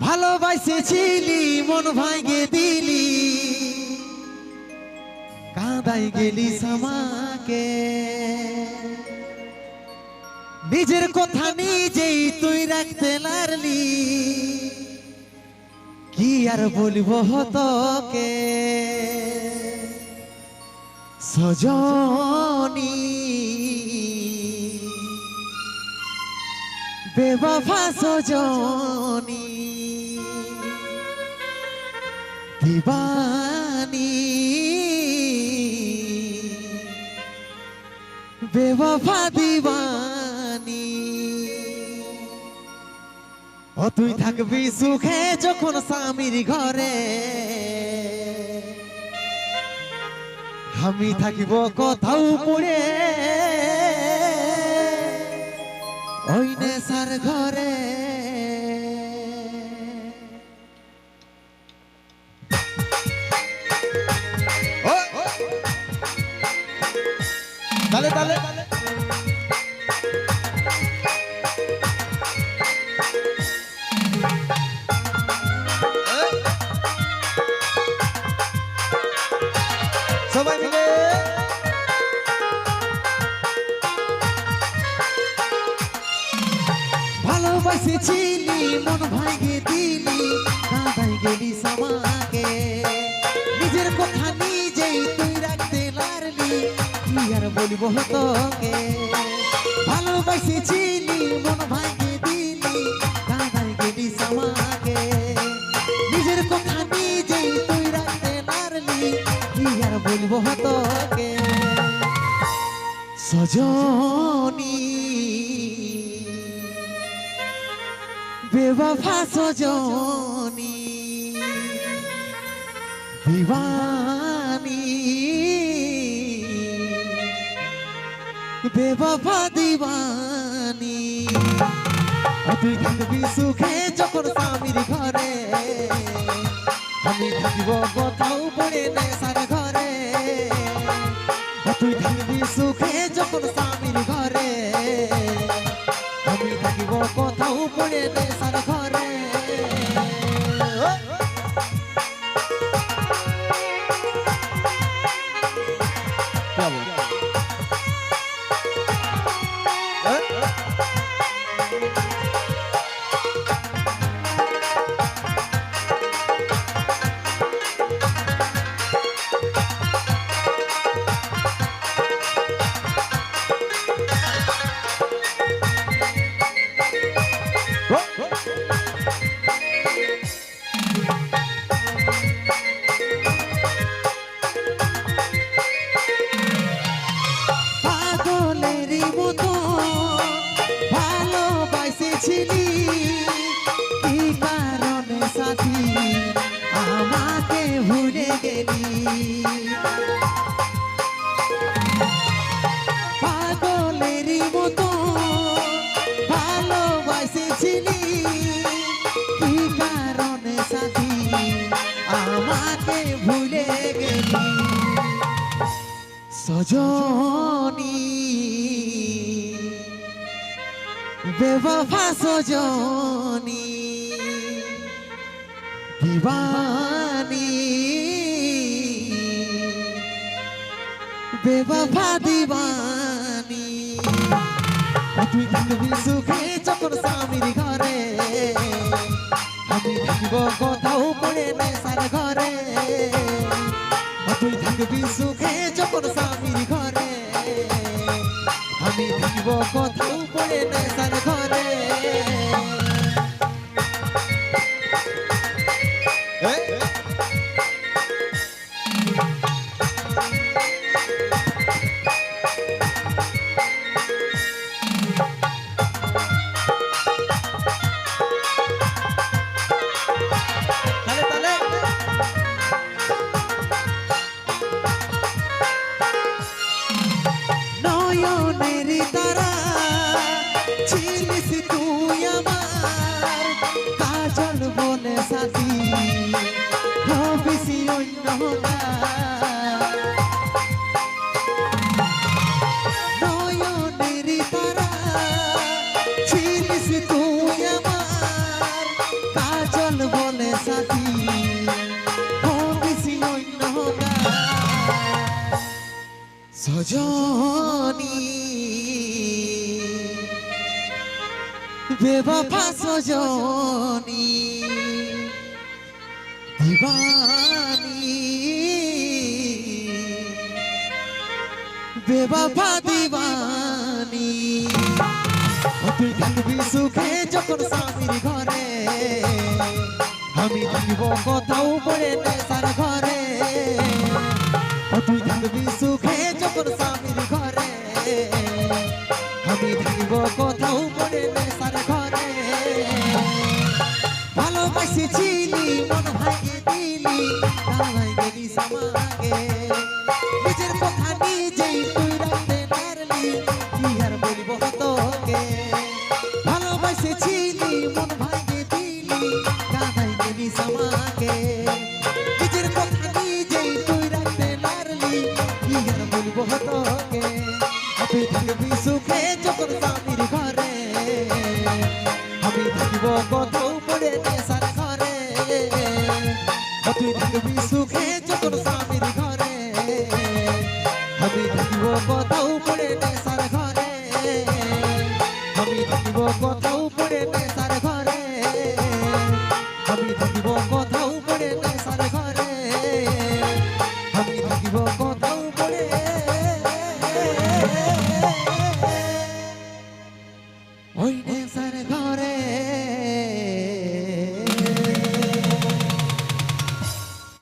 ভালোবাসেছিলি মন ভাঙে দিলি, কাঁদাই গেলি আমাকে। নিজের কথা নিজেই তুই রাখতে লারলি, কি আর বলবো তোকে সজনী, বেওয়াফা সজনী, দিবানী, বেওয়াফা দিবানী। ও তুই থাকবি সুখে যখন স্বামীর ঘরে, আমি থাকিব কোথাও পড়ে ওই নেশার ঘরে। তালে তালে সবাই মিলে ভালোবাসেছিলি মন ভাঙে দিলি, কাঁদাই গেলি আমাকে। নিজের কথা নিজেই তুই রাখতে লারলি, কি আর বলবো তোকে। ভালোবাসেছিলি মন ভাঙে দিলি, কাঁদাই গেলি আমাকে। নিজের কথা নিজেই তুই রাখতে লারলি, কি আর বলবো তোকে সজনী, বেওয়াফা সজনী, দিবানী, বেওয়াফা দিবানী। তুই থাকবি সুখে যখন স্বামীর ঘরে, আমি থাকিব কোথাও পড়ে নেশার ঘরে। তুই থাকবি সুখে যখন স্বামীর ঘরে, আমি থাকিব কোথাও পড়ে নেশার ঘরে। ভালোবাসেছিলি কি কারণে সাথী আমাকে ভুলে গেলি, পাগলেরই মতো ভালোবাসেছিলি কি কারণে সাথী আমাকে ভুলে গেলি সজনী, বেওয়াফা সজনী, দিবানী, বেওয়াফা দিবানী। তুই থাকবি সুখে যখন স্বামীর ঘরে, আমি থাকিব কোথাও পড়ে নেশার ঘরে। তুই থাকবি সুখে যখন স্বামীর ঘরে, আমি থাকিব কোথাও পড়ে নেশার ঘরে। নয়নের তারা চল বলে সাথী ও বিসি অন্য সজনী বেবাফা সজনী দিবানী বেবাফা দিবানী তুই থাকবি সুখে যখন স্বামীর ঘরে আমি থাকিব কোথাও পড়ে নেশার ঘরে তুই থাকবি সুখে যখন স্বামীর ঘরে আমি থাকিব কোথাও পড়ে নেশার ঘরে ভালোবাসেছিলি মন ভাঙে দিলি দাওয়াই গেলি সমাগে নিজের কথা নিজেই তুই রাখতে পারলি কি আর বলবো তোকে ভালোবাসেছিলি মন ভাঙে দিলি দাওয়াই গেলি সমাগে নিজের কথা নিজেই তুই রাখতে পারলি কি আর বলবো তোকে তুই থাকবি সুখে যখন স্বামীর ঘরে আমি থাকিব কোথাও পড়ে নেশার ঘরে তুই থাকবি সুখে যখন